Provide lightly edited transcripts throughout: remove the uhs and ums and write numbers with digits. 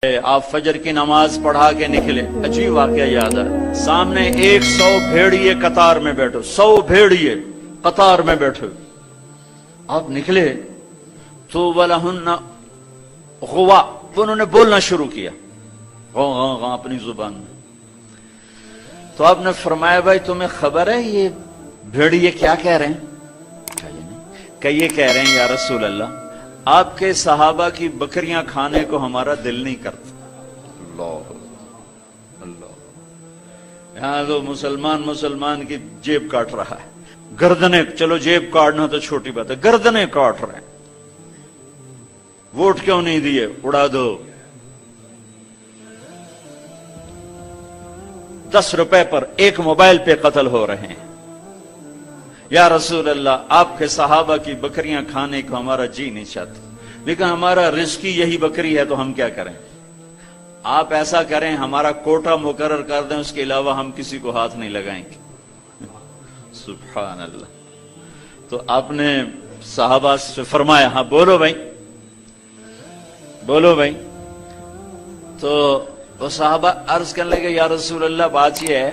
آپ فجر کی نماز پڑھا کے نکلے، عجیب واقعہ یاد ہے، سامنے 100 بھیڑیے قطار میں بیٹھو، 100 بھیڑیے قطار میں بیٹھو، آپ نکلے تو وَلَهُنَّ غُوَا، انہوں نے بولنا شروع کیا غاں اپنی زبان میں۔ تو آپ نے فرمایا بھائی تمہیں خبر ہے یہ بھیڑیے کیا کہہ رہے ہیں؟ کہ یہ کہہ رہے ہیں یا رسول اللہ آپ کے صحابہ کی بکریاں کھانے کو ہمارا دل نہیں کرتا۔ اللہ اللہ، یہاں تو مسلمان کی جیب کاٹ رہا ہے، گردنیں، چلو جیب کاٹنا تو چھوٹی بات ہے، گردنیں کاٹ رہے ہیں، ووٹ کیوں نہیں دیے، اڑا دو، 10 روپے پر ایک موبائل پہ قتل ہو رہے ہیں۔ یا رسول اللہ آپ کے صحابہ کی بکریاں کھانے کو ہمارا جی نہیں چاہتا، لیکن ہمارا رزق یہی بکری ہے تو ہم کیا کریں؟ آپ ایسا کریں ہمارا کوٹا مقرر کر دیں، اس کے علاوہ ہم کسی کو ہاتھ نہیں لگائیں گے۔ سبحان اللہ۔ تو آپ نے صحابہ سے فرمایا ہاں بولو بھائی، بولو بھائی۔ تو وہ صحابہ عرض کرنے لگے یا رسول اللہ بات یہ ہے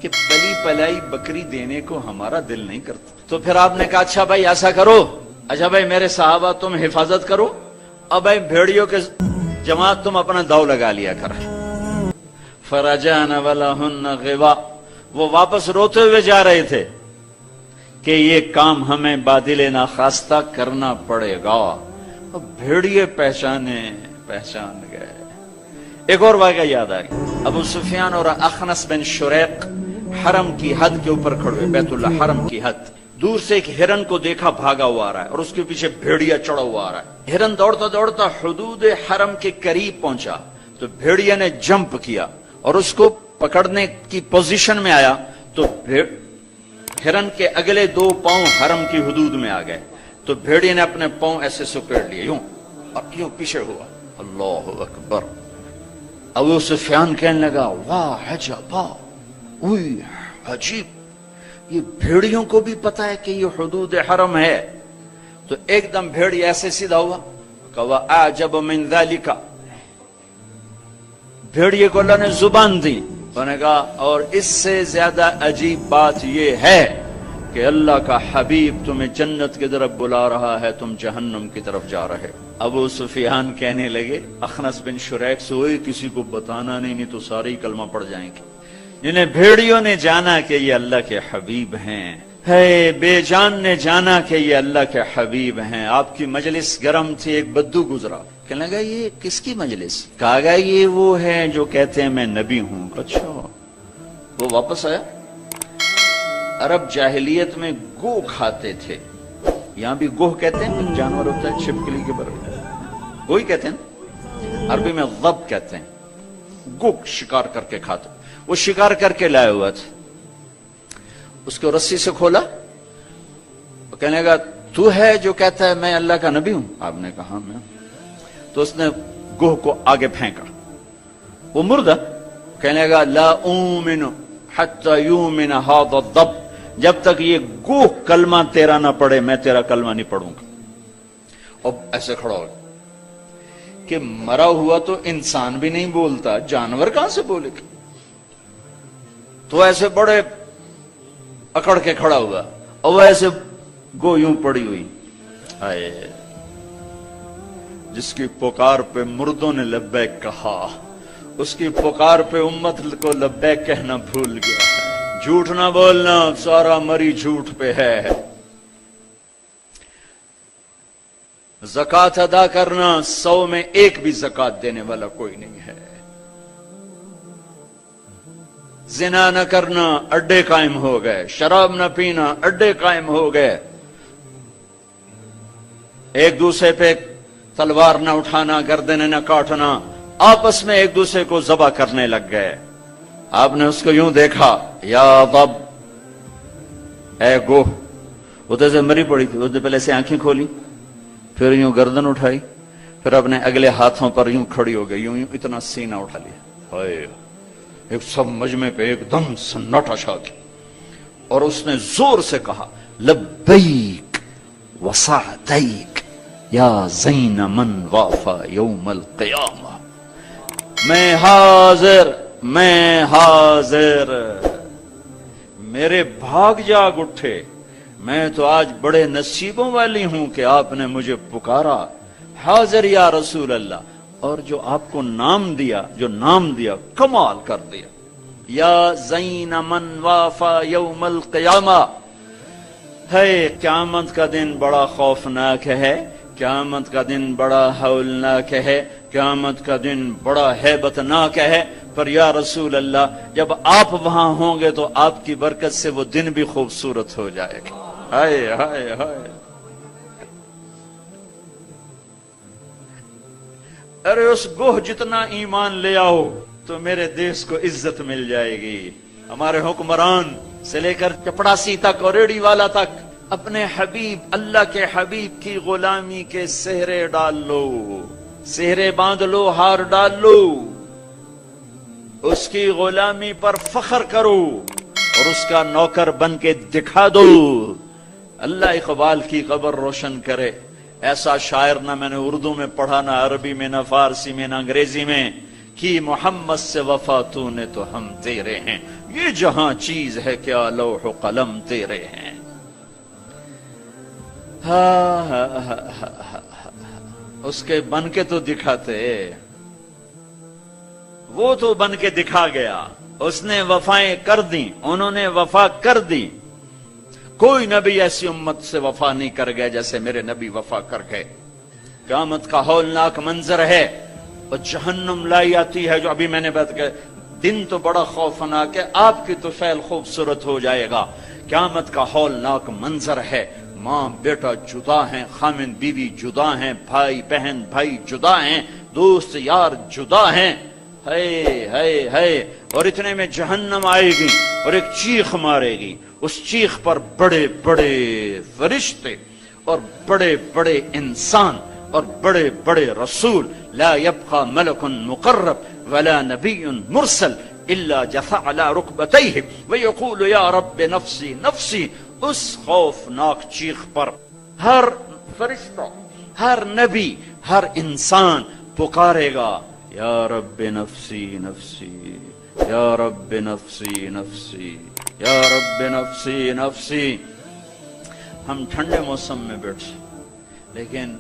کہ پلی پلائی بکری دینے کو ہمارا دل نہیں کرتا۔ تو پھر آپ نے کہا اچھا بھائی ایسا کرو، اچھا بھائی میرے صحابہ تم حفاظت کرو، اب بھائی بھیڑیوں کے جماعت تم اپنا داؤ لگا لیا کر۔ فَرَجَانَ وَلَهُنَّ غِوَا، وہ واپس روتے ہوئے جا رہے تھے کہ یہ کام ہمیں بادل ناخواستہ کرنا پڑے گا۔ اب بھیڑیے پہچان گئے۔ ایک اور واقعہ یاد آ گیا، ابو سفیان اور اخنس بن شریق حرم کی حد کے اوپر کھڑے، بیت اللہ حرم کی حد، دور سے ایک ہرن کو دیکھا بھاگا ہوا آ رہا ہے اور اس کے پیچھے بھیڑیا چڑھا ہوا آ رہا ہے۔ ہرن دوڑتا دوڑتا حدود حرم کے قریب پہنچا تو بھیڑیا نے جمپ کیا اور اس کو پکڑنے کی پوزیشن میں آیا تو ہرن کے اگلے 2 پاؤں حرم کی حدود میں آ گئے، تو بھیڑیا نے اپنے پاؤں ایسے سکیڑ لیے یوں اور یوں پیچھے ہوا۔ اللہ اکبر۔ ابو سفیان کہنے لگا واہ عجبا، اوئی عجیب، یہ بھیڑیوں کو بھی پتا ہے کہ یہ حدود حرم ہے۔ تو ایک دم بھیڑی ایسے سیدھا ہوا کہ وَأَعْجَبُ مِنْ ذَلِكَ، بھیڑیے کو اللہ نے زبان دی، انہوں نے کہا اور اس سے زیادہ عجیب بات یہ ہے کہ اللہ کا حبیب تمہیں جنت کی طرف بلا رہا ہے، تم جہنم کی طرف جا رہے۔ ابو سفیان کہنے لگے اخنس بن شریق سے ہوئے کسی کو بتانا نہیں تو سارے کلمہ پڑ جائیں گے۔ جنہیں بھیڑیوں نے جانا کہ یہ اللہ کے حبیب ہیں، ہے بے جان نے جانا کہ یہ اللہ کے حبیب ہیں۔ آپ کی مجلس گرم تھی، ایک بدو گزرا، کہنے لگا یہ کس کی مجلس؟ کہا گیا یہ وہ ہے جو کہتے ہیں میں نبی ہوں۔ اچھا، وہ واپس آیا۔ عرب جاہلیت میں گو کھاتے تھے، یہاں بھی گوہ کہتے ہیں، جانور ہوتا ہے چھپکلی کے برابر، گوہی کہتے ہیں، عربی میں ضب کہتے ہیں، گو شکار کر کے کھاتے۔ وہ شکار کر کے لائے ہوا تھا، اس کو رسی سے کھولا، کہنے لگا تو ہے جو کہتا ہے میں اللہ کا نبی ہوں؟ آپ نے کہا میں۔ تو اس نے گوہ کو آگے پھینکا، وہ مردہ، کہنے لگا لا اومن حتی یومن ھذا الضب، جب تک یہ گوہ کلمہ تیرا نہ پڑھے میں تیرا کلمہ نہیں پڑھوں گا۔ اب ایسے کھڑا ہو کہ مرا ہوا تو انسان بھی نہیں بولتا، جانور کہاں سے بولے گا؟ تو ایسے بڑے اکڑ کے کھڑا ہوا اور وہ ایسے گو یوں پڑی ہوئی، آئے جس کی پکار پہ مردوں نے لبیک کہا، اس کی پکار پہ امت کو لبیک کہنا بھول گیا ہے۔ جھوٹ نہ بولنا، سارا مری جھوٹ پہ ہے۔ زکوٰۃ ادا کرنا، 100 میں 1 بھی زکوٰۃ دینے والا کوئی نہیں ہے۔ زنا نہ کرنا، اڈے قائم ہو گئے۔ شراب نہ پینا، اڈے قائم ہو گئے۔ ایک دوسرے پہ تلوار نہ اٹھانا، گردنیں نہ کاٹنا، آپس میں ایک دوسرے کو ذبح کرنے لگ گئے۔ آپ نے اس کو یوں دیکھا، یا ضب، اے گوہ، وہ تو ایسے مری پڑی تھی، اس نے پہلے سے آنکھیں کھولی، پھر یوں گردن اٹھائی، پھر اپنے اگلے ہاتھوں پر یوں کھڑی ہو گئی، یوں اتنا سینہ اٹھا لیا، ہائے، ایک سب مجمع پہ ایک دم سناٹا چھا گیا، اور اس نے زور سے کہا لبیک وسعدیک یا زین من وافا یوم القیامہ، میں حاضر، میں حاضر۔ میرے بھاگ جاگ اٹھے، میں تو آج بڑے نصیبوں والی ہوں کہ آپ نے مجھے پکارا، حاضر یا رسول اللہ۔ اور جو آپ کو نام دیا، جو نام دیا، کمال کر دیا۔ یا زین من وافا یوم القیامہ، ہے قیامت کا دن بڑا خوفناک ہے، قیامت کا دن بڑا ہولناک ہے، قیامت کا دن بڑا ہیبتناک ہے، پر یا رسول اللہ جب آپ وہاں ہوں گے تو آپ کی برکت سے وہ دن بھی خوبصورت ہو جائے گا۔ ہائے ہائے ہائے، ارے اس گوہ جتنا ایمان لے آؤ تو میرے دیش کو عزت مل جائے گی۔ ہمارے حکمران سے لے کر چپڑاسی تک اور ریڑھی والا تک اپنے حبیب، اللہ کے حبیب کی غلامی کے سہرے ڈال لو، سہرے باندھ لو، ہار ڈال لو، اس کی غلامی پر فخر کرو اور اس کا نوکر بن کے دکھا دو۔ اللہ اقبال کی قبر روشن کرے۔ ایسا شاعر نہ میں نے اردو میں پڑھا، نہ عربی میں، نہ فارسی میں، نہ انگریزی میں، کہ محمد سے وفا تو نے تو ہم تیرے ہیں، یہ جہاں چیز ہے کیا لوح و قلم تیرے ہیں۔ اس کے بن کے تو دکھاتے، وہ تو بن کے دکھا گیا، اس نے وفائیں کر دی، انہوں نے وفا کر دی۔ کوئی نبی ایسی امت سے وفا نہیں کر گئے جیسے میرے نبی وفا کر گئے۔ قیامت کا ہولناک منظر ہے، اور جہنم لائی آتی ہے، جو ابھی میں نے بات کہا، دن تو بڑا خوفناک ہے، آپ کی تو فعل خوبصورت ہو جائے گا۔ قیامت کا ہولناک منظر ہے، ماں بیٹا جدا ہیں، خامن بیوی جدا ہیں، بھائی بہن بھائی جدا ہیں، دوست یار جدا ہیں، ہے اور اتنے میں جہنم آئے گی اور ایک چیخ مارے گی، اس چیخ پر بڑے بڑے فرشتے اور بڑے بڑے انسان اور بڑے بڑے رسول، لا يبقى ملک مقرب ولا نبی مرسل الا جثى على ركبتيه ويقول یا رب نفسی نفسی۔ اس خوفناک چیخ پر ہر فرشتہ، ہر نبی، ہر انسان پکارے گا، یا رب نفسی نفسی، یا رب نفسی نفسی، یا رب نفسی نفسی۔ ہم ٹھنڈے موسم میں بیٹھے، لیکن